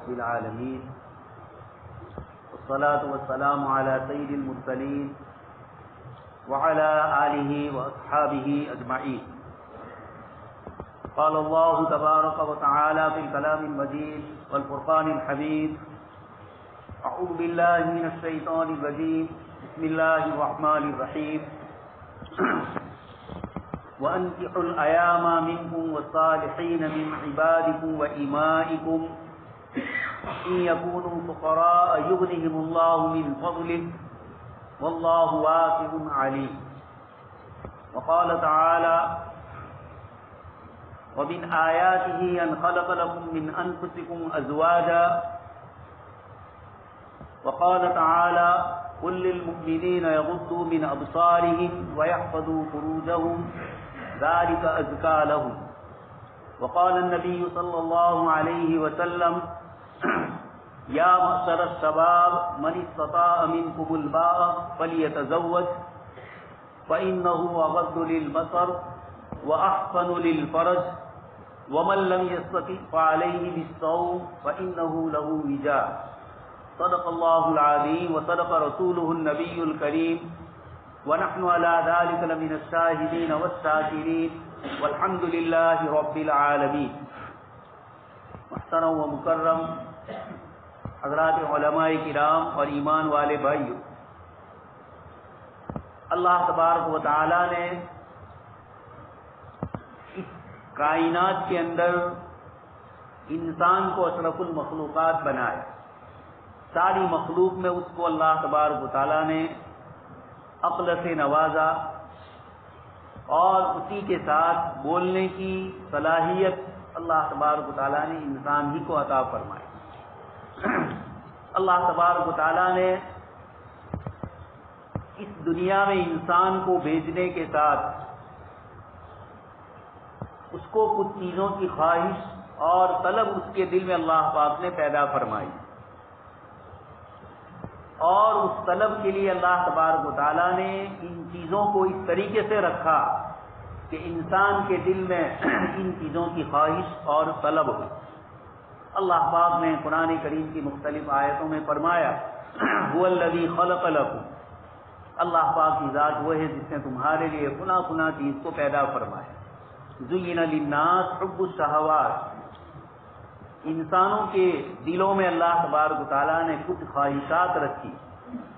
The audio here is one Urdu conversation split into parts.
رب العالمين والصلاة والسلام على سيد المرسلين وعلى آله وأصحابه أجمعين. قال الله تبارك وتعالى في الكلام المجيد والفرقان الحميد: أعوذ بالله من الشيطان الرجيم، بسم الله الرحمن الرحيم. وأنكحوا الأيام منكم والصالحين من عبادكم وإمائكم إن يكونوا فقراء يغنهم الله من فضله والله واسع عليم. وقال تعالى: ومن آياته أن خلق لكم من أنفسكم أزواجا. وقال تعالى: قل للمؤمنين يغضوا من أبصارهم ويحفظوا فروجهم ذلك أزكى لهم. وقال النبي صلى الله عليه وسلم: یا معشر الشباب من استطاع منکم الباء فلیتزوج فإنه أغض للبصر وأحسن للفرج ومن لم يستطع فعليه بالصوم فإنه له وجاء. صدق الله العظيم وصدق رسوله النبي الكريم ونحن على ذلك لمن الشاهدين والشاكرين والحمد لله رب العالمين. محترم و مکرم حضرات علماء کرام اور ایمان والے بھائیوں، اللہ تبارک و تعالی نے اس کائنات کے اندر انسان کو اشرف المخلوقات بنایا. ساری مخلوق میں اس کو اللہ تبارک و تعالی نے عقل سے نوازا اور اسی کے ساتھ بولنے کی صلاحیت اللہ تبارک و تعالیٰ نے انسان ہی کو عطا فرمائی. اللہ تبارک و تعالیٰ نے اس دنیا میں انسان کو بھیجنے کے ساتھ اس کو کچھ چیزوں کی خواہش اور طلب اس کے دل میں اللہ پاک نے پیدا فرمائی، اور اس طلب کے لیے اللہ تبارک و تعالیٰ نے ان چیزوں کو اس طریقے سے رکھا کہ انسان کے دل میں ان چیزوں کی خواہش اور طلب ہو. اللہ پاک نے قرآن کریم کی مختلف آیتوں میں فرمایا: هو الذی خلق لکم. اللہ پاک کی ذات وہ ہے جس نے تمہارے لیے فنا چیز کو پیدا فرمایا. زین للناس حب الشہوات. انسانوں کے دلوں میں اللہ تبارک و تعالیٰ نے کچھ خواہشات رکھی.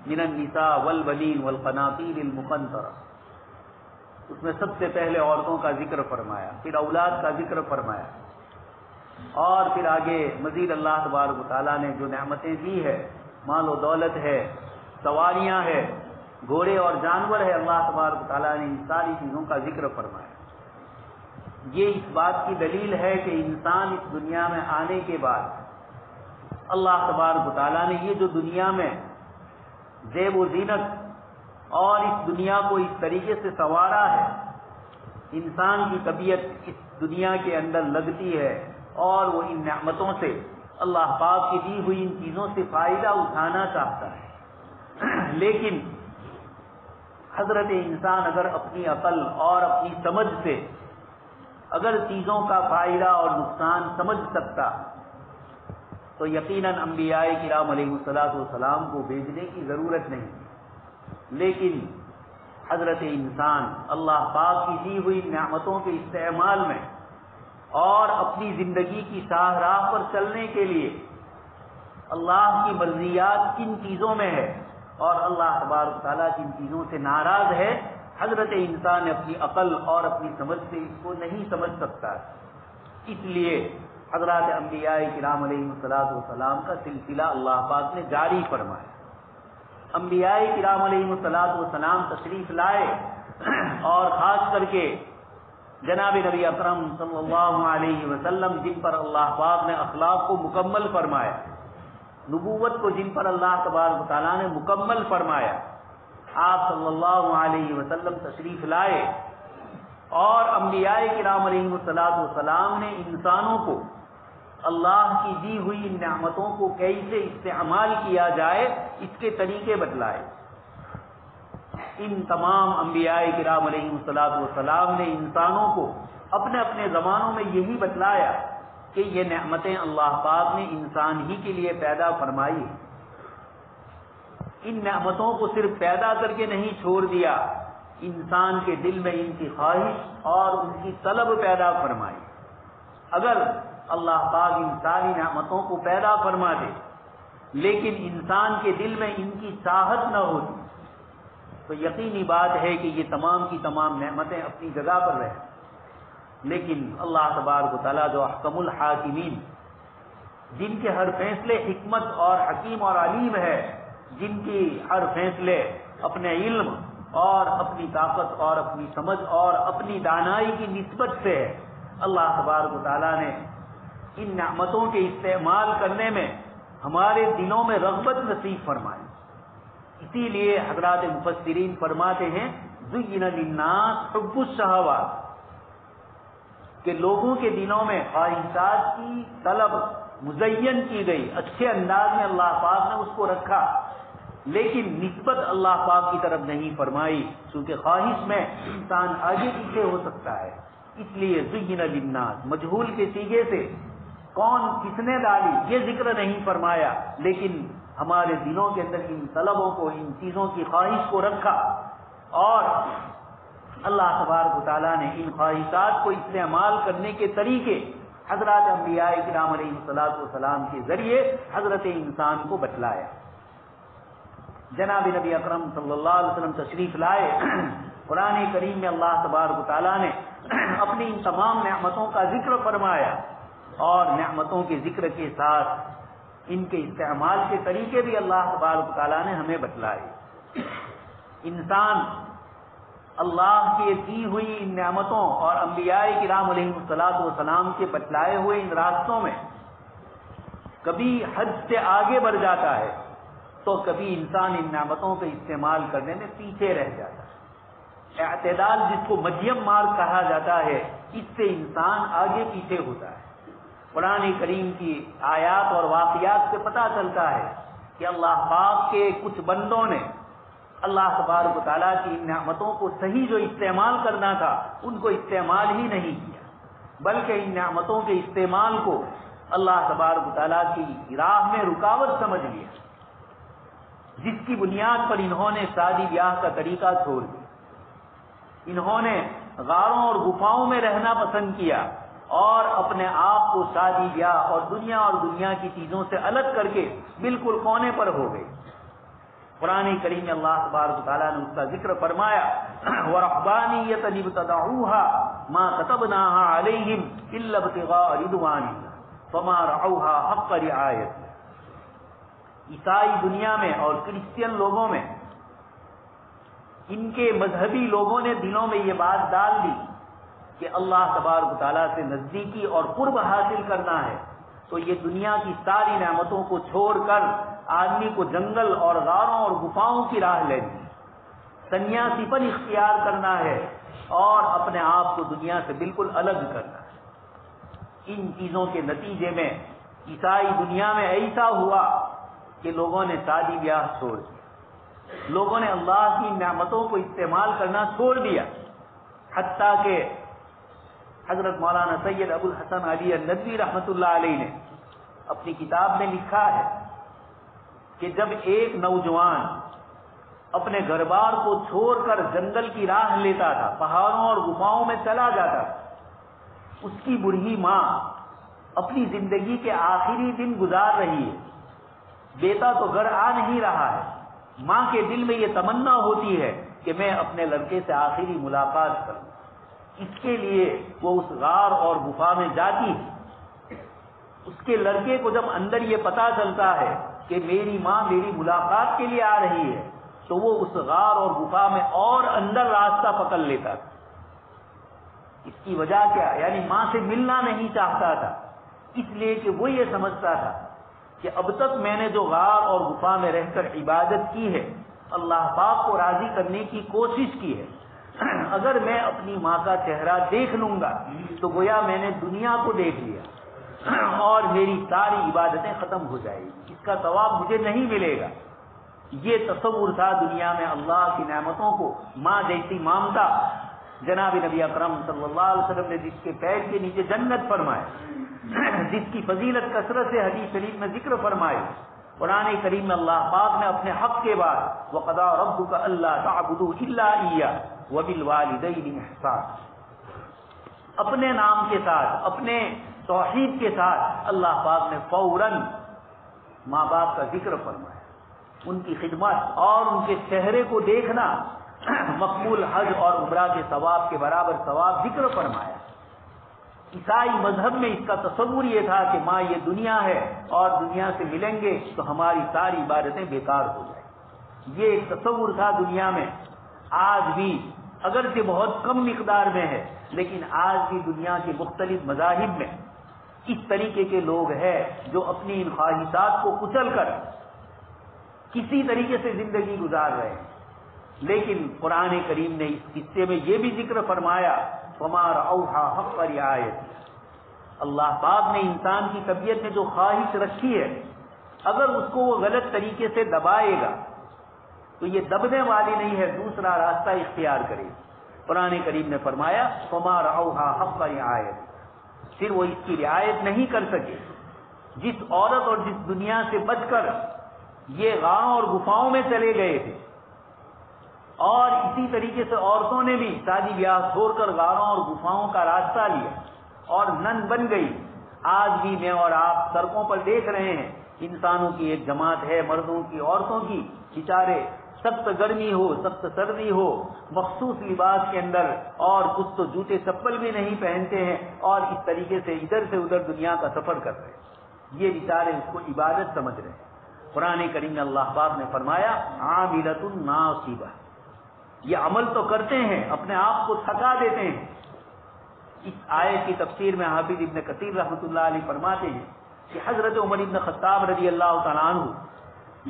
من النساء والبنین والقناطیر المقنطرہ. اس میں سب سے پہلے عورتوں کا ذکر فرمایا، پھر اولاد کا ذکر فرمایا، اور پھر آگے مزید اللہ تبارک و تعالیٰ نے جو نعمتیں دی ہے، مال و دولت ہے، سواریاں ہے، گھوڑے اور جانور ہے، اللہ تبارک و تعالیٰ نے ان ساری چیزوں کا ذکر فرمایا. یہ اس بات کی دلیل ہے کہ انسان اس دنیا میں آنے کے بعد اللہ تبارک و تعالیٰ نے یہ جو دنیا میں زیب و زینت اور اس دنیا کو اس طریقے سے سنوارا ہے، انسان کی طبیعت اس دنیا کے اندر لگتی ہے اور وہ ان نعمتوں سے، اللہ پاک کی دی ہوئی ان چیزوں سے فائدہ اٹھانا چاہتا ہے. لیکن حضرت انسان اگر اپنی عقل اور اپنی سمجھ سے اگر چیزوں کا فائدہ اور نقصان سمجھ سکتا تو یقیناً انبیاء کرام علیہ السلام کو بھیجنے کی ضرورت نہیں. لیکن حضرت انسان اللہ پاک کی دی ہوئی نعمتوں کے استعمال میں اور اپنی زندگی کی شاہراہ پر چلنے کے لیے اللہ کی مرضیات کن چیزوں میں ہے اور اللہ تبارک تعالیٰ کن چیزوں سے ناراض ہے، حضرت انسان اپنی عقل اور اپنی سمجھ سے اس کو نہیں سمجھ سکتا. اس لیے حضرات انبیاء کرام علیہ السلام کا سلسلہ اللہ پاک نے جاری فرمایا. انبیاء کرام علیہ السلام تشریف لائے اور خاص کر کے جناب نبی اکرم صلی اللہ علیہ وسلم جن پر اللہ پاک نے اخلاق کو مکمل فرمایا، نبوت کو جن پر اللہ تبارک و تعالیٰ نے مکمل فرمایا، آپ صلی اللہ علیہ وسلم تشریف لائے اور انبیاء کرام علیہ السلام نے انسانوں کو اللہ کی دی ہوئی ان نعمتوں کو کیسے استعمال کیا جائے اس کے طریقے بتلائے. ان تمام انبیاء کرام علیہ السلام نے انسانوں کو اپنے اپنے زمانوں میں یہی بتلایا کہ یہ نعمتیں اللہ پاک نے انسان ہی کے لیے پیدا فرمائی. ان نعمتوں کو صرف پیدا کر کے نہیں چھوڑ دیا، انسان کے دل میں ان کی خواہش اور ان کی طلب پیدا فرمائی. اگر اللہ پاک ان ساری نعمتوں کو پیدا فرما دے لیکن انسان کے دل میں ان کی چاہت نہ ہوتی تو یقینی بات ہے کہ یہ تمام کی تمام نعمتیں اپنی جگہ پر رہیں. لیکن اللہ تبارک و تعالیٰ جو احکم الحاکمین، جن کے ہر فیصلے حکمت اور حکیم اور علیم ہے، جن کی ہر فیصلے اپنے علم اور اپنی طاقت اور اپنی سمجھ اور اپنی دانائی کی نسبت سے ہے، اللہ تبارک و تعالیٰ نے ان نعمتوں کے استعمال کرنے میں ہمارے دلوں میں رغبت نصیب فرمائی. اسی لیے حضرات مفسرین فرماتے ہیں زُيِّنَ لِلنَّاسِ حُبُّ الشَّهَوَاتِ، کہ لوگوں کے دلوں میں خواہشات کی طلب مزین کی گئی، اچھے انداز میں اللہ پاک نے اس کو رکھا، لیکن نسبت اللہ پاک کی طرف نہیں فرمائی، کیونکہ خواہش میں انسان آگے پیچھے ہو سکتا ہے. اس لیے زُيِّنَ لِلنَّاسِ مجہول کے صیغے سے کون کس نے ڈالی یہ ذکر نہیں فرمایا، لیکن ہمارے دلوں کے اندر ان طلبوں کو، ان چیزوں کی خواہش کو رکھا، اور اللہ تبارک و تعالیٰ نے ان خواہشات کو استعمال کرنے کے طریقے حضرات انبیاء کرام علیہ الصلوۃ والسلام کے ذریعے حضرت انسان کو بتلایا. جناب نبی اکرم صلی اللہ علیہ وسلم تشریف لائے. قرآن کریم میں اللہ تبارک و تعالیٰ نے اپنی ان تمام نعمتوں کا ذکر فرمایا، اور نعمتوں کے ذکر کے ساتھ ان کے استعمال کے طریقے بھی اللہ تبارک و تعالیٰ نے ہمیں بتلائے. انسان اللہ کی دی ہوئی ان نعمتوں اور انبیاء کرام علیہ الصلوۃ والسلام کے بتلائے ہوئے ان راستوں میں کبھی حد سے آگے بڑھ جاتا ہے تو کبھی انسان ان نعمتوں کے استعمال کرنے میں پیچھے رہ جاتا ہے. اعتدال جس کو مدھیم مارگ کہا جاتا ہے، اس سے انسان آگے پیچھے ہوتا ہے. قرآن کریم کی آیات اور واقعات سے پتہ چلتا ہے کہ اللہ پاک کے کچھ بندوں نے اللہ تبارک و تعالیٰ کی ان نعمتوں کو صحیح جو استعمال کرنا تھا ان کو استعمال ہی نہیں کیا، بلکہ ان نعمتوں کے استعمال کو اللہ تبارک و تعالیٰ کی راہ میں رکاوٹ سمجھ لیا، جس کی بنیاد پر انہوں نے شادی بیاہ کا طریقہ چھوڑ دیا. انہوں نے غاروں اور گفاؤں میں رہنا پسند کیا اور اپنے آپ کو شادی بیاہ اور دنیا کی چیزوں سے الگ کر کے بالکل کونے پر ہو گئے. قرآن کریم میں اللہ تبارک و تعالیٰ نے اس کا ذکر فرمایا وَرَحْبَانِيَّةً ابْتَدَعُوهَا مَا كَتَبْنَاهَا عَلَيْهِمْ إِلَّا ابْتِغَاءَ رِضْوَانِ اللَّهِ فَمَا رَعَوْهَا حَقَّ رِعَایَتِهَا. عیسائی دنیا میں اور کرسچین لوگوں میں ان کے مذہبی لوگوں نے دلوں میں یہ بات ڈال دی کہ اللہ تبارک و تعالیٰ سے نزدیکی اور قرب حاصل کرنا ہے تو یہ دنیا کی ساری نعمتوں کو چھوڑ کر آدمی کو جنگل اور غاروں اور گفاؤں کی راہ لینی، سنیاسی پن اختیار کرنا ہے اور اپنے آپ کو دنیا سے بالکل الگ کرنا ہے. ان چیزوں کے نتیجے میں عیسائی دنیا میں ایسا ہوا کہ لوگوں نے شادی بیاہ چھوڑ دیا، لوگوں نے اللہ کی نعمتوں کو استعمال کرنا چھوڑ دیا، حتیٰ کہ حضرت مولانا سید ابو الحسن علی الندوی رحمۃ اللہ علیہ نے اپنی کتاب میں لکھا ہے کہ جب ایک نوجوان اپنے گھر بار کو چھوڑ کر جنگل کی راہ لیتا تھا، پہاڑوں اور گفاؤں میں چلا جاتا تھا، اس کی بوڑھی ماں اپنی زندگی کے آخری دن گزار رہی ہے، بیٹا تو گھر آ نہیں رہا ہے، ماں کے دل میں یہ تمنا ہوتی ہے کہ میں اپنے لڑکے سے آخری ملاقات کروں. اس کے لیے وہ اس غار اور گفا میں جاتی ہے. اس کے لڑکے کو جب اندر یہ پتا چلتا ہے کہ میری ماں میری ملاقات کے لیے آ رہی ہے تو وہ اس غار اور گفا میں اور اندر راستہ پکڑ لیتا تھا. اس کی وجہ کیا؟ یعنی ماں سے ملنا نہیں چاہتا تھا، اس لیے کہ وہ یہ سمجھتا تھا کہ اب تک میں نے جو غار اور گفا میں رہ کر عبادت کی ہے، اللہ پاک کو راضی کرنے کی کوشش کی ہے، اگر میں اپنی ماں کا چہرہ دیکھ لوں گا تو گویا میں نے دنیا کو دیکھ لیا اور میری ساری عبادتیں ختم ہو جائیں گی، اس کا ثواب مجھے نہیں ملے گا. یہ تصور تھا دنیا میں اللہ کی نعمتوں کو ماں جیسی مامتا جناب نبی اکرم صلی اللہ علیہ وسلم نے جس کے پیر کے نیچے جنت فرمائے، جس کی فضیلت کثرت سے حدیث شریف میں ذکر فرمائی، قرآن کریم میں اللہ پاک نے اپنے حق کے بعد وَقَضَىٰ رَبُّكَ أَلَّا تَعْبُدُوا إِلَّا إِيَّاهُ وَبِالْوَالِدَيْنِ إِحْسَانًا، اپنے نام کے ساتھ، اپنے توحید کے ساتھ اللہ پاک نے فوراً ماں باپ کا ذکر فرمایا، ان کی خدمت اور ان کے چہرے کو دیکھنا مقبول حج اور عمرہ کے ثواب کے برابر ثواب ذکر فرمایا۔ عیسائی مذہب میں اس کا تصور یہ تھا کہ ماں یہ دنیا ہے اور دنیا سے ملیں گے تو ہماری ساری عبادتیں بیکار ہو جائیں، یہ ایک تصور تھا دنیا میں۔ آج بھی اگرچہ بہت کم مقدار میں ہے، لیکن آج بھی دنیا کے مختلف مذاہب میں اس طریقے کے لوگ ہیں جو اپنی ان خواہشات کو کچل کر کسی طریقے سے زندگی گزار رہے ہیں۔ لیکن قرآن کریم نے اس قصے میں یہ بھی ذکر فرمایا وَمَا رَعَوْهَا حَقَّ رِعَایَتِهَا، اللہ پاک نے انسان کی طبیعت میں جو خواہش رکھی ہے اگر اس کو وہ غلط طریقے سے دبائے گا تو یہ دبنے والی نہیں ہے، دوسرا راستہ اختیار کرے۔ قرآن کریم نے فرمایا وَمَا رَعَوْهَا حَقَّ رِعَایَتِهَا، پھر وہ اس کی رعایت نہیں کر سکے۔ جس عورت اور جس دنیا سے بچ کر یہ غاروں اور گفاؤں میں چلے گئے تھے، اور اسی طریقے سے عورتوں نے بھی شادی بیاہ چھوڑ کر غاروں اور گفاؤں کا راستہ لیا اور نن بن گئی۔ آج بھی میں اور آپ سڑکوں پر دیکھ رہے ہیں انسانوں کی ایک جماعت ہے، مردوں کی عورتوں کی، بیچارے سخت گرمی ہو سخت سردی ہو مخصوص لباس کے اندر، اور کچھ تو جوتے چپل بھی نہیں پہنتے ہیں اور اس طریقے سے ادھر سے ادھر دنیا کا سفر کر رہے ہیں، یہ بیچارے اس کو عبادت سمجھ رہے ہیں۔ قرآن کریم میں اللہ پاک نے فرمایا عاملۃ ناصبہ، یہ عمل تو کرتے ہیں، اپنے آپ کو تھکا دیتے ہیں۔ اس آیت کی تفسیر میں حافظ ابن کثیر رحمۃ اللہ علیہ فرماتے ہیں کہ حضرت عمر ابن خطاب رضی اللہ تعالیٰ عنہ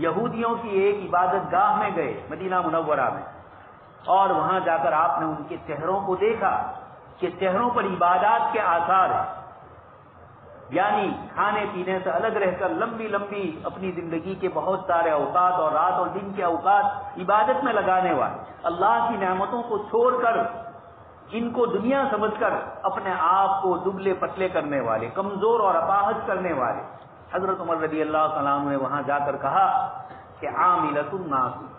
یہودیوں کی ایک عبادت گاہ میں گئے مدینہ منورہ میں، اور وہاں جا کر آپ نے ان کے چہروں کو دیکھا کہ چہروں پر عبادات کے آثار ہیں، یعنی کھانے پینے سے الگ رہ کر لمبی لمبی اپنی زندگی کے بہت سارے اوقات اور رات اور دن کے اوقات عبادت میں لگانے والے، اللہ کی نعمتوں کو چھوڑ کر ان کو دنیا سمجھ کر اپنے آپ کو دبلے پتلے کرنے والے، کمزور اور اپاہج کرنے والے۔ حضرت عمر رضی اللہ تعالیٰ عنہ نے وہاں جا کر کہا کہ عاملۃ ناصبہ،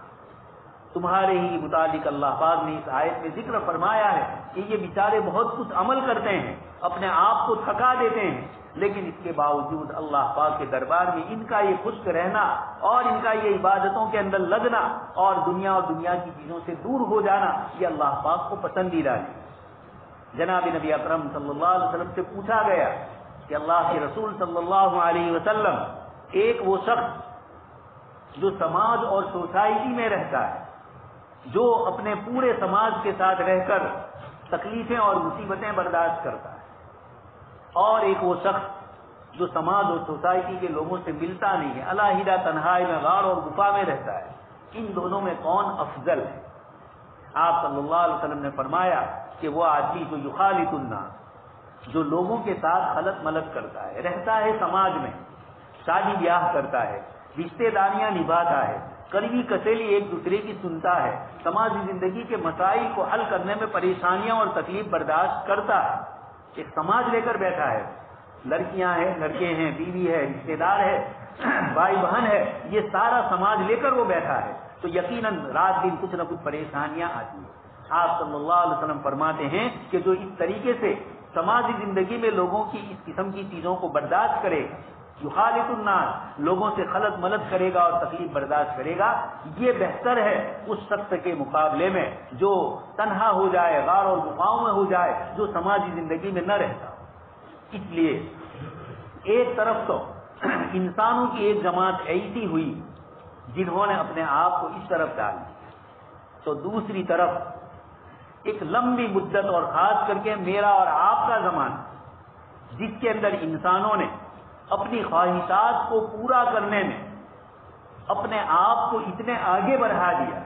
تمہارے ہی متعلق اللہ پاک نے اس آیت میں ذکر فرمایا ہے کہ یہ بیچارے بہت کچھ عمل کرتے ہیں، اپنے آپ کو تھکا دیتے ہیں، لیکن اس کے باوجود اللہ پاک کے دربار میں ان کا یہ خشک رہنا اور ان کا یہ عبادتوں کے اندر لگنا اور دنیا کی چیزوں سے دور ہو جانا یہ اللہ پاک کو پسندیدہ ہے۔ جناب نبی اکرم صلی اللہ علیہ وسلم سے پوچھا گیا کہ اللہ کے رسول صلی اللہ علیہ وسلم، ایک وہ شخص جو سماج اور سوسائٹی میں رہتا ہے، جو اپنے پورے سماج کے ساتھ رہ کر تکلیفیں اور مصیبتیں برداشت کرتا ہے، اور ایک وہ شخص جو سماج اور سوسائٹی کے لوگوں سے ملتا نہیں ہے، علیحدہ تنہائی میں غار اور گفا میں رہتا ہے، ان دونوں میں کون افضل ہے؟ آپ صلی اللہ علیہ وسلم نے فرمایا کہ وہ آدمی جو یخالط الناس، جو لوگوں کے ساتھ خلط ملط کرتا ہے، رہتا ہے سماج میں، شادی بیاہ کرتا ہے، رشتے داریاں نبھاتا ہے، قریبی کسیلی ایک دوسرے کی سنتا ہے، سماجی زندگی کے مسائل کو حل کرنے میں پریشانیاں اور تکلیف برداشت کرتا ہے، ایک سماج لے کر بیٹھا ہے، لڑکیاں ہیں، لڑکے ہیں، بیوی ہے، رشتے دار ہے، بھائی بہن ہے، یہ سارا سماج لے کر وہ بیٹھا ہے، تو یقیناً رات دن کچھ نہ کچھ پریشانیاں آتی ہیں۔ آپ صلی اللہ علیہ وسلم فرماتے ہیں کہ جو اس طریقے سے سماجی زندگی میں لوگوں کی اس قسم کی چیزوں کو برداشت کرے، یخالط الناس، لوگوں سے خلط ملط کرے گا اور تکلیف برداشت کرے گا، یہ بہتر ہے اس شخص کے مقابلے میں جو تنہا ہو جائے، غار اور گفاؤں میں ہو جائے، جو سماجی زندگی میں نہ رہتا۔ اس لیے ایک طرف تو انسانوں کی ایک جماعت ایسی ہوئی جنہوں نے اپنے آپ کو اس طرف ڈال دیا، تو دوسری طرف ایک لمبی مدت اور خاص کر کے میرا اور آپ کا زمانہ، جس کے اندر انسانوں نے اپنی خواہشات کو پورا کرنے میں اپنے آپ کو اتنے آگے بڑھا دیا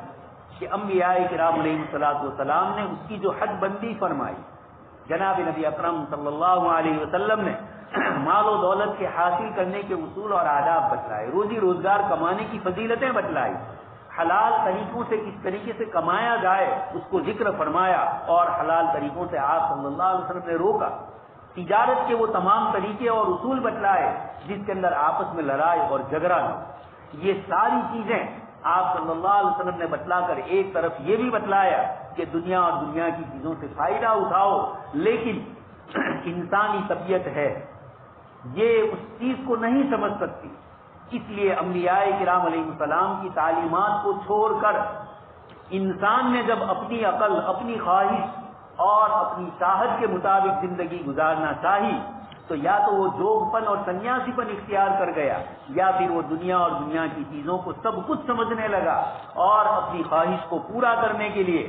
کہ انبیاء کرام علیہ الصلوۃ والسلام نے اس کی جو حد بندی فرمائی، جناب نبی اکرم صلی اللہ علیہ وسلم نے مال و دولت کے حاصل کرنے کے اصول اور آداب بتلائے، روزی روزگار کمانے کی فضیلتیں بتلائی، حلال طریقوں سے کس طریقے سے کمایا جائے اس کو ذکر فرمایا، اور حلال طریقوں سے آپ صلی اللہ علیہ وسلم نے روکا۔ تجارت کے وہ تمام طریقے اور اصول بتلائے جس کے اندر آپس میں لڑائی اور جھگڑا نہ ہو۔ یہ ساری چیزیں آپ صلی اللہ علیہ وسلم نے بتلا کر ایک طرف یہ بھی بتلایا کہ دنیا اور دنیا کی چیزوں سے فائدہ اٹھاؤ، لیکن انسانی طبیعت ہے یہ اس چیز کو نہیں سمجھ سکتی، اس لیے انبیاء کرام علیہ السلام کی تعلیمات کو چھوڑ کر انسان نے جب اپنی عقل، اپنی خواہش اور اپنی چاہت کے مطابق زندگی گزارنا چاہی تو یا تو وہ جوگ پن اور سنیاسی پن اختیار کر گیا، یا پھر وہ دنیا اور دنیا کی چیزوں کو سب کچھ سمجھنے لگا اور اپنی خواہش کو پورا کرنے کے لیے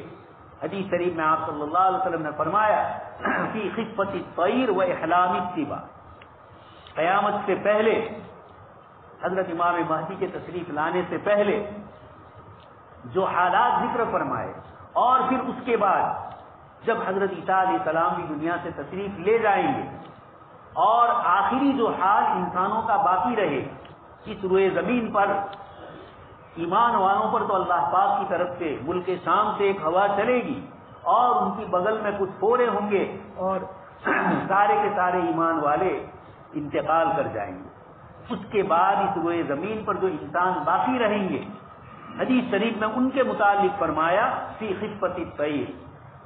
حدیث شریف میں آپ صلی اللہ علیہ وسلم نے فرمایا فی خفۃ الطیر و احلام الطبا، قیامت سے پہلے، حضرت امام مہدی کے تشریف لانے سے پہلے جو حالات ذکر فرمائے، اور پھر اس کے بعد جب حضرت عیسیٰ علیہ السلام بھی دنیا سے تشریف لے جائیں گے، اور آخری جو حال انسانوں کا باقی رہے اس روئے زمین پر، ایمان والوں پر تو اللہ پاک کی طرف سے ملک شام سے ایک ہوا چلے گی اور ان کی بغل میں کچھ پھوڑے ہوں گے اور سارے کے سارے ایمان والے انتقال کر جائیں گے۔ اس کے بعد اس روئے زمین پر جو انسان باقی رہیں گے، حدیث شریف میں ان کے متعلق فرمایا فی خفۃ الطیر،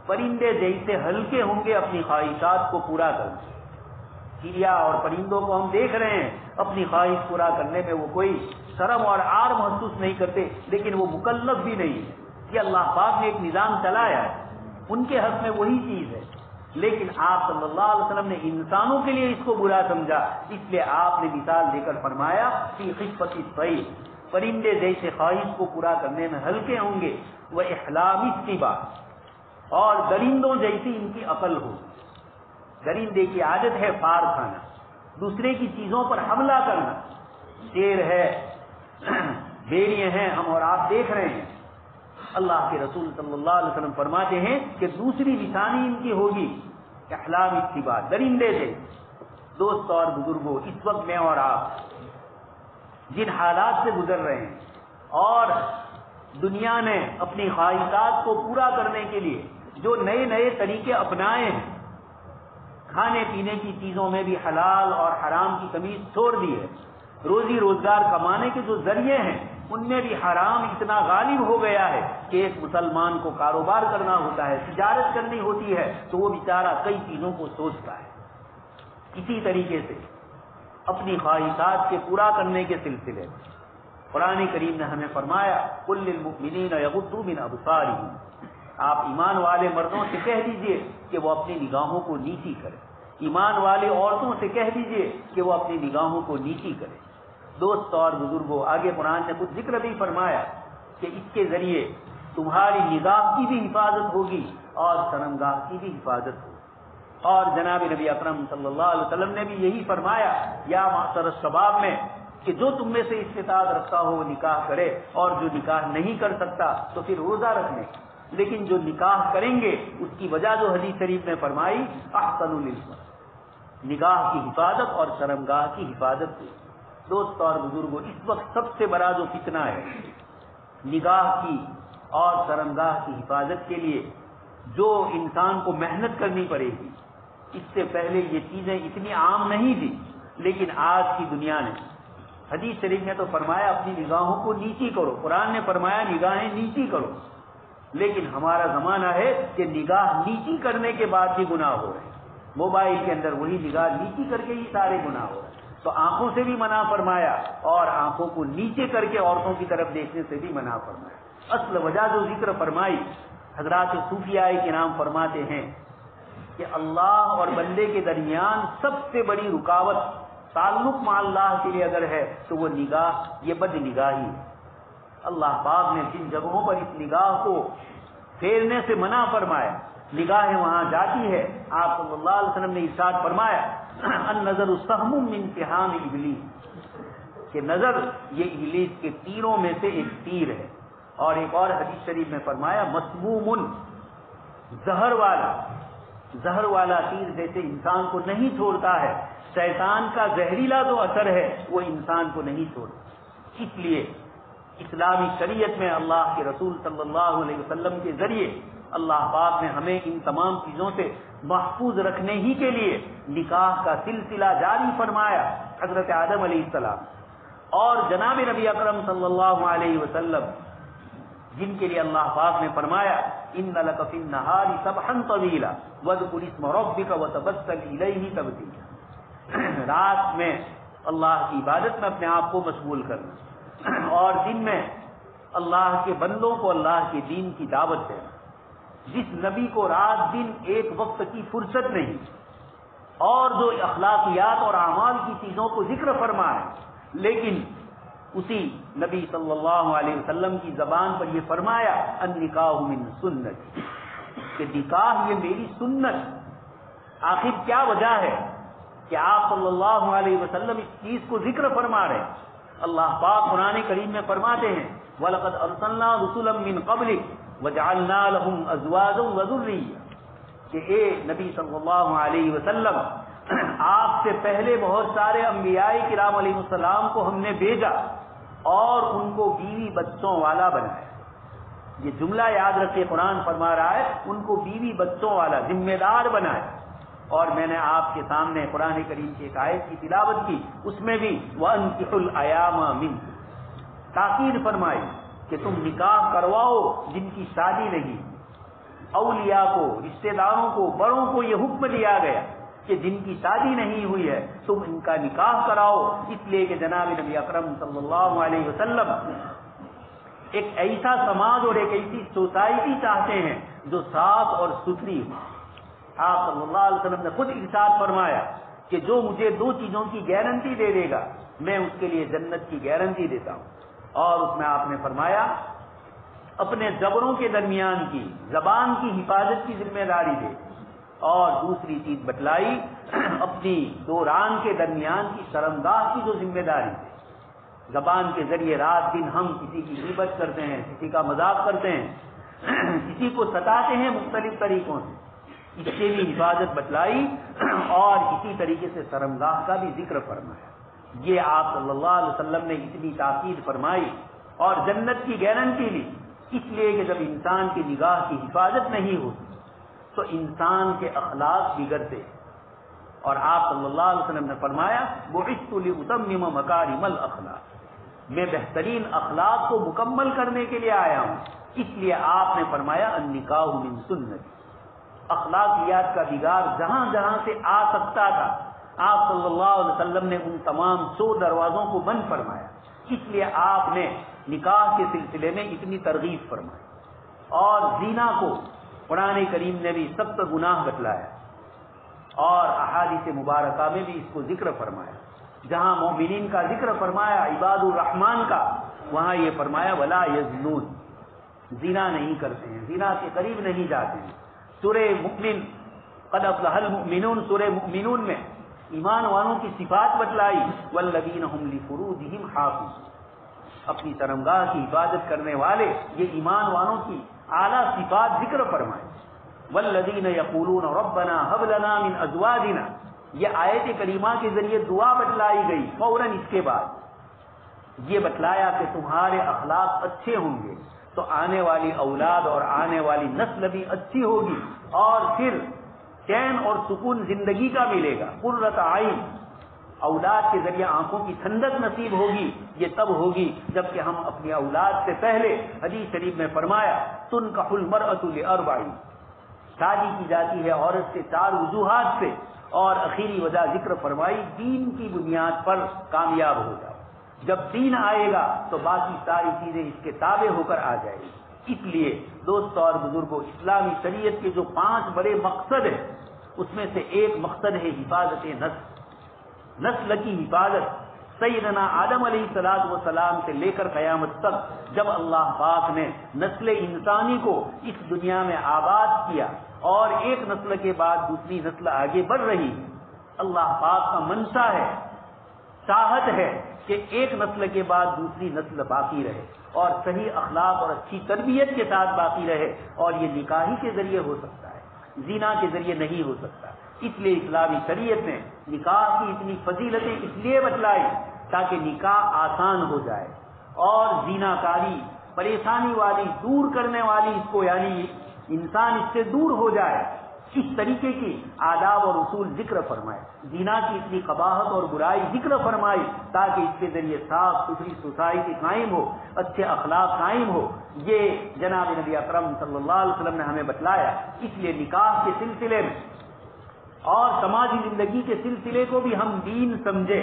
پرندے جیسے ہلکے ہوں گے اپنی خواہشات کو پورا کرنے۔ چڑیا اور پرندوں کو ہم دیکھ رہے ہیں اپنی خواہش پورا کرنے میں وہ کوئی شرم اور عار محسوس نہیں کرتے، لیکن وہ مکلف بھی نہیں ہے، یہ اللہ پاک نے ایک نظام چلایا ہے، ان کے حق میں وہی چیز ہے، لیکن آپ صلی اللہ علیہ وسلم نے انسانوں کے لیے اس کو برا سمجھا، اس لیے آپ نے مثال دے کر فرمایا فی خفۃ الطیر، پرندے جیسے خواہش کو پورا کرنے میں ہلکے ہوں گے، وہ احلام الطبا، اور درندوں جیسی ان کی عقل ہو۔ درندے کی عادت ہے پار کھانا، دوسرے کی چیزوں پر حملہ کرنا، شیر ہے، بھیڑیے ہیں، ہم اور آپ دیکھ رہے ہیں۔ اللہ کے رسول صلی اللہ علیہ وسلم فرماتے ہیں کہ دوسری نشانی ان کی ہوگی احلام الطبا، درندے سے۔ دوست اور بزرگوں، اس وقت میں اور آپ جن حالات سے گزر رہے ہیں اور دنیا نے اپنی خواہشات کو پورا کرنے کے لیے جو نئے نئے طریقے اپنائے ہیں، کھانے پینے کی چیزوں میں بھی حلال اور حرام کی تمیز چھوڑ دی ہے، روزی روزگار کمانے کے جو ذریعے ہیں ان میں بھی حرام اتنا غالب ہو گیا ہے کہ ایک مسلمان کو کاروبار کرنا ہوتا ہے، تجارت کرنی ہوتی ہے تو وہ بیچارہ کئی چیزوں کو سوچتا ہے۔ اسی طریقے سے اپنی خواہشات کے پورا کرنے کے سلسلے میں قرآن کریم نے ہمیں فرمایا قل للمؤمنین یغضوا من ابصارہم، آپ ایمان والے مردوں سے کہہ دیجئے کہ وہ اپنی نگاہوں کو نیچی کریں، ایمان والے عورتوں سے کہہ دیجئے کہ وہ اپنی نگاہوں کو نیچی کریں۔ دوست اور بزرگوں، آگے قرآن نے کچھ ذکر بھی فرمایا کہ اس کے ذریعے تمہاری نگاہ کی بھی حفاظت ہوگی اور شرمگاہ کی بھی حفاظت ہوگی۔ اور جناب نبی اکرم صلی اللہ علیہ وسلم نے بھی یہی فرمایا یا معاشر الشباب میں کہ جو تم میں سے استطاعت رکھتا ہو وہ نکاح کرے، اور جو نکاح نہیں کر سکتا تو پھر روزہ رکھنے، لیکن جو نکاح کریں گے اس کی وجہ جو حدیث شریف نے فرمائی احسن للفرج، نگاہ کی حفاظت اور شرمگاہ کی حفاظت ہوئی۔ دوست اور بزرگوں، اس وقت سب سے بڑا جو فتنہ ہے نگاہ کی اور شرمگاہ کی حفاظت کے لیے جو انسان کو محنت کرنی پڑے گی، اس سے پہلے یہ چیزیں اتنی عام نہیں تھی، لیکن آج کی دنیا نے، حدیث شریف نے تو فرمایا اپنی نگاہوں کو نیچی کرو، قرآن نے فرمایا نگاہیں نیچی کرو، لیکن ہمارا زمانہ ہے کہ نگاہ نیچی کرنے کے بعد بھی گناہ ہو رہے ہیں، موبائل کے اندر وہی نگاہ نیچی کر کے ہی سارے گناہ ہو رہے ہیں۔ تو آنکھوں سے بھی منع فرمایا اور آنکھوں کو نیچے کر کے عورتوں کی طرف دیکھنے سے بھی منع فرمایا۔ اصل وجہ جو ذکر فرمائی، حضرات صوفیاء کرام فرماتے ہیں کہ اللہ اور بندے کے درمیان سب سے بڑی رکاوٹ تعلق مع اللہ کے لیے اگر ہے تو وہ نگاہ، یہ بد نگاہی ہے۔ اللہ پاک نے جن جگہوں پر اس نگاہ کو پھیرنے سے منع فرمایا، نگاہیں وہاں جاتی ہے، آپ صلی اللہ علیہ وسلم نے ارشاد فرمایا النظر سہم من سہام ابلیس، کہ نظر یہ ابلیس کے تیروں میں سے ایک تیر ہے۔ اور ایک اور حدیث شریف میں فرمایا مسموم، زہر والا تیر جیسے انسان کو نہیں چھوڑتا ہے، شیطان کا زہریلا جو اثر ہے وہ انسان کو نہیں چھوڑتا۔ اس لیے اسلامی شریعت میں اللہ کے رسول صلی اللہ علیہ وسلم کے ذریعے اللہ پاک نے ہمیں ان تمام چیزوں سے محفوظ رکھنے ہی کے لیے نکاح کا سلسلہ جاری فرمایا. حضرت آدم علیہ السلام اور جناب نبی اکرم صلی اللہ علیہ وسلم، جن کے لیے اللہ پاک نے فرمایا ان لک فی النہار سبحا طویلا واذکر اسم ربک وتبتل الیہ تبتیلا. رات میں اللہ کی عبادت میں اپنے آپ کو مشغول کرنا اور دن میں اللہ کے بندوں کو اللہ کے دین کی دعوت دینا. جس نبی کو رات دن ایک وقت کی فرصت نہیں اور جو اخلاقیات اور اعمال کی چیزوں کو ذکر فرمائے، لیکن اسی نبی صلی اللہ علیہ وسلم کی زبان پر یہ فرمایا النکاح من سنت، کہ نکاح یہ میری سنت. آخر کیا وجہ ہے کہ آپ صلی اللہ علیہ وسلم اس چیز کو ذکر فرما رہے ہیں؟ اللہ پاک قرآن کریم میں فرماتے ہیں وَلَقَدْ أَرْسَلْنَا رُسُلًا مِّن قَبْلِكَ وَجَعَلْنَا لَهُمْ أَزْوَاجًا وَذُرِّيَّةً، کہ اے نبی صلی اللہ علیہ وسلم، آپ سے پہلے بہت سارے انبیاء کرام علیہ السلام کو ہم نے بھیجا اور ان کو بیوی بچوں والا بنایا. یہ جملہ یاد رکھے، قرآن فرما رہا ہے ان کو بیوی بچوں والا ذمہ دار بنایا. اور میں نے آپ کے سامنے قرآن کریم کی ایک آیت کی تلاوت کی، اس میں بھی وَأَنكِحُوا الْأَيَامَ مِنكُمْ، تاکید فرمائی کہ تم نکاح کرواؤ جن کی شادی نہیں. اولیاء کو، رشتہ داروں کو، بڑوں کو یہ حکم دیا گیا کہ جن کی شادی نہیں ہوئی ہے تم ان کا نکاح کراؤ، اس لیے کہ جناب نبی اکرم صلی اللہ علیہ وسلم ایک ایسا سماج اور ایک ایسی سوسائٹی چاہتے ہیں جو صاف اور ستھری ہو. آپ صلی اللہ علیہ وسلم نے خود ارشاد فرمایا کہ جو مجھے دو چیزوں کی گارنٹی دے دے گا میں اس کے لیے جنت کی گارنٹی دیتا ہوں. اور اس میں آپ نے فرمایا اپنے جبروں کے درمیان کی زبان کی حفاظت کی ذمہ داری دے، اور دوسری چیز بتلائی اپنی دو ران کے درمیان کی شرمگاہ کی جو ذمہ داری دے. زبان کے ذریعے رات دن ہم کسی کی غیبت کرتے ہیں، کسی کا مذاق کرتے ہیں، کسی کو ستاتے ہیں مختلف طریقوں سے، اس سے بھی حفاظت بتلائی اور اسی طریقے سے شرمگاہ کا بھی ذکر فرمایا. یہ آپ صلی اللہ علیہ وسلم نے اتنی تاکید فرمائی اور جنت کی گارنٹی لی، اس لیے کہ جب انسان کی نگاہ کی حفاظت نہیں ہوتی تو انسان کے اخلاق بگڑتے. اور آپ صلی اللہ علیہ وسلم نے فرمایا بُعِثْتُ لِأُتَمِّمَ مَكَارِمَ الْأَخْلَاقِ، میں بہترین اخلاق کو مکمل کرنے کے لیے آیا ہوں. اس لیے آپ نے فرمایا النکاح من سنت. اخلاقیات کا بگاڑ جہاں جہاں سے آ سکتا تھا آپ صلی اللہ علیہ وسلم نے ان تمام 100 دروازوں کو بند فرمایا. اس لیے آپ نے نکاح کے سلسلے میں اتنی ترغیب فرمائی. اور زنا کو قرآن کریم نے بھی سخت گناہ بتلایا اور احادیث مبارکہ میں بھی اس کو ذکر فرمایا. جہاں مومنین کا ذکر فرمایا عباد الرحمن کا، وہاں یہ فرمایا ولا یزنون، زنا نہیں کرتے ہیں، زنا کے قریب نہیں جاتے ہیں. سورہ مؤمن قد افلح المؤمنون، سورہ مؤمنون میں ایمان والوں کی صفات بتلائی والذین هم لفروجہم حافظون، اپنی شرمگاہ کی حفاظت کرنے والے، یہ ایمان والوں کی اعلیٰ صفات ذکر فرمائے. والذین یقولون ربنا هب لنا من ازواجنا، یہ آیت کریمہ کے ذریعے دعا بتلائی گئی. فوراً اس کے بعد یہ بتلایا کہ تمہارے اخلاق اچھے ہوں گے تو آنے والی اولاد اور آنے والی نسل بھی اچھی ہوگی اور پھر چین اور سکون زندگی کا ملے گا. قرۃ عین، اولاد کے ذریعے آنکھوں کی ٹھنڈک نصیب ہوگی. یہ تب ہوگی جب کہ ہم اپنی اولاد سے پہلے، حدیث شریف میں فرمایا تنکح المرأة لأربع، شادی کی جاتی ہے عورت سے 4 وجوہات سے، اور اخیری وجہ ذکر فرمائی دین کی بنیاد پر کامیاب ہو جاؤ. جب دین آئے گا تو باقی ساری چیزیں اس کے تابع ہو کر آ جائے گی. اس لیے دوستوں اور بزرگوں، اسلامی شریعت کے جو 5 بڑے مقصد ہیں اس میں سے ایک مقصد ہے حفاظت نسل کی حفاظت. سیدنا آدم علیہ الصلوۃ والسلام سے لے کر قیامت تک جب اللہ پاک نے نسل انسانی کو اس دنیا میں آباد کیا اور ایک نسل کے بعد دوسری نسل آگے بڑھ رہی، اللہ پاک کا منشا ہے، چاہت ہے کہ ایک نسل کے بعد دوسری نسل باقی رہے اور صحیح اخلاق اور اچھی تربیت کے ساتھ باقی رہے. اور یہ نکاح کے ذریعے ہو سکتا ہے، زنا کے ذریعے نہیں ہو سکتا. اس لیے اسلامی شریعت نے نکاح کی اتنی فضیلتیں اس لیے بتلائی تاکہ نکاح آسان ہو جائے اور زیناکاری پریشانی والی دور کرنے والی اس کو، یعنی انسان اس سے دور ہو جائے، اس طریقے کی آداب اور اصول ذکر فرمائے، زنا کی اتنی قباحت اور برائی ذکر فرمائی تاکہ اس کے ذریعے صاف ستھری سوسائٹی قائم ہو، اچھے اخلاق قائم ہو۔ یہ جناب نبی اکرم صلی اللہ علیہ وسلم نے ہمیں بتلایا۔ اس لیے نکاح کے سلسلے میں اور سماجی زندگی کے سلسلے کو بھی ہم دین سمجھے۔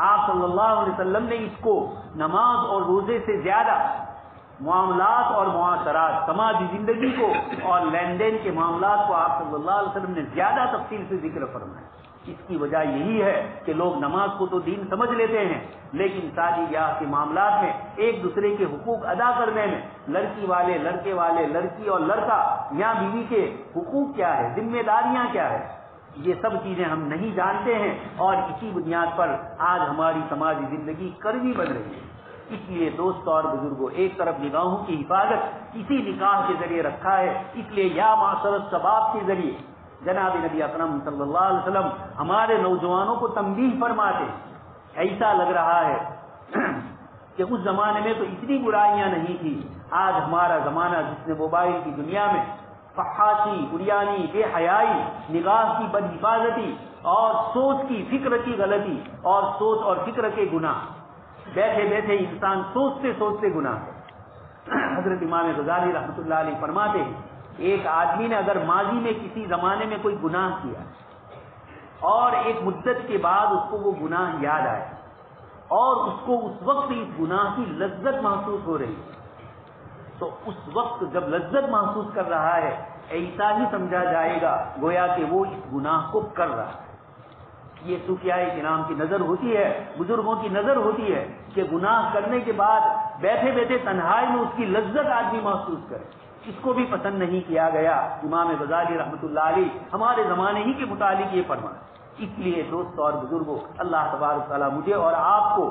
آپ صلی اللہ علیہ وسلم نے اس کو نماز اور روزے سے زیادہ معاملات اور معاشرات، سماجی زندگی کو اور لین دین کے معاملات کو آپ صلی اللہ علیہ وسلم نے زیادہ تفصیل سے ذکر فرمایا۔ اس کی وجہ یہی ہے کہ لوگ نماز کو تو دین سمجھ لیتے ہیں، لیکن شادی بیاہ کے معاملات میں ایک دوسرے کے حقوق ادا کرنے میں لڑکی والے، لڑکے والے، لڑکی اور لڑکا، میاں بیوی کے حقوق کیا ہے، ذمہ داریاں کیا ہے، یہ سب چیزیں ہم نہیں جانتے ہیں، اور اسی بنیاد پر آج ہماری سماجی زندگی کڑوی بن رہی ہے۔ اس لیے دوستوں اور بزرگوں، ایک طرف نگاہوں کی حفاظت اسی نکاح کے ذریعے رکھا ہے۔ اس لیے یا معاشر الشباب کے ذریعے جناب نبی اکرم صلی اللہ علیہ وسلم ہمارے نوجوانوں کو تنبیہ فرماتے ہیں۔ ایسا لگ رہا ہے کہ اس زمانے میں تو اتنی برائیاں نہیں تھی، آج ہمارا زمانہ جس نے موبائل کی دنیا میں فحاشی، بریانی، بے حیائی، نگاہ کی بد حفاظتی اور سوچ کی فکر کی غلطی اور سوچ اور فکر کے گناہ، بیٹھے بیٹھے انسان سوچتے سوچتے گناہ ہے۔ حضرت امام غزالی رحمۃ اللہ علیہ فرماتے ہیں، ایک آدمی نے اگر ماضی میں کسی زمانے میں کوئی گناہ کیا اور ایک مدت کے بعد اس کو وہ گناہ یاد آئے اور اس کو اس وقت اس گناہ کی لذت محسوس ہو رہی ہے، تو اس وقت جب لذت محسوس کر رہا ہے ایسا ہی سمجھا جائے گا گویا کہ وہ اس گناہ کو کر رہا ہے۔ یہ صوفیاء کرام کی نظر ہوتی ہے، بزرگوں کی نظر ہوتی ہے کہ گناہ کرنے کے بعد بیٹھے بیٹھے تنہائی میں اس کی لذت آدمی محسوس کرے، اس کو بھی پسند نہیں کیا گیا۔ امام غزالی رحمۃ اللہ علیہ ہمارے زمانے ہی کے متعلق یہ فرمایا۔ اس لیے دوستوں اور بزرگوں، اللہ تبارک تعالیٰ مجھے اور آپ کو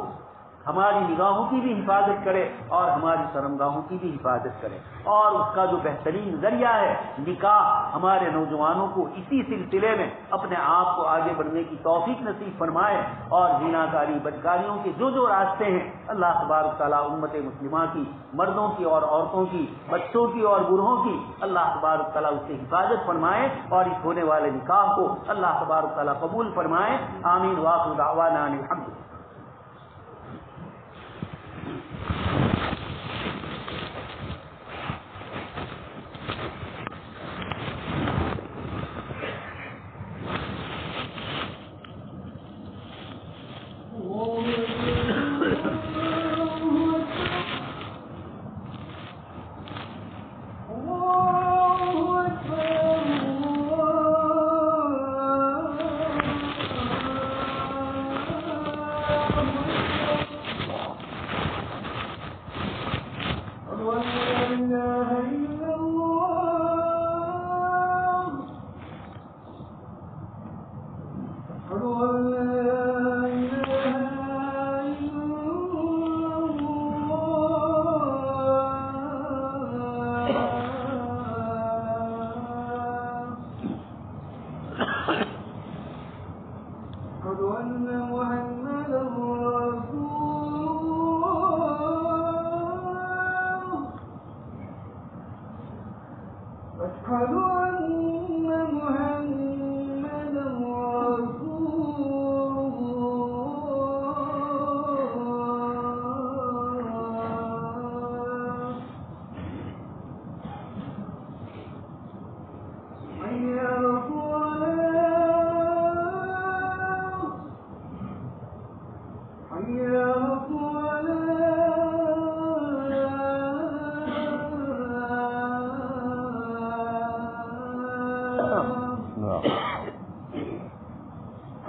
ہماری نگاہوں کی بھی حفاظت کرے اور ہماری شرمگاہوں کی بھی حفاظت کرے، اور اس کا جو بہترین ذریعہ ہے نکاح، ہمارے نوجوانوں کو اسی سلسلے میں اپنے آپ کو آگے بڑھنے کی توفیق نصیب فرمائے، اور زیناکاری بدکاریوں کے جو راستے ہیں اللہ تبارک تعالیٰ امت مسلمہ کی، مردوں کی اور عورتوں کی، بچوں کی اور بوڑھوں کی اللہ تبارک تعالیٰ اس سے حفاظت فرمائے، اور اس ہونے والے نکاح کو اللہ تبارک تعالیٰ قبول فرمائے۔ آمین وآخر دعوانا ان الحمد للہ۔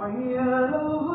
حي على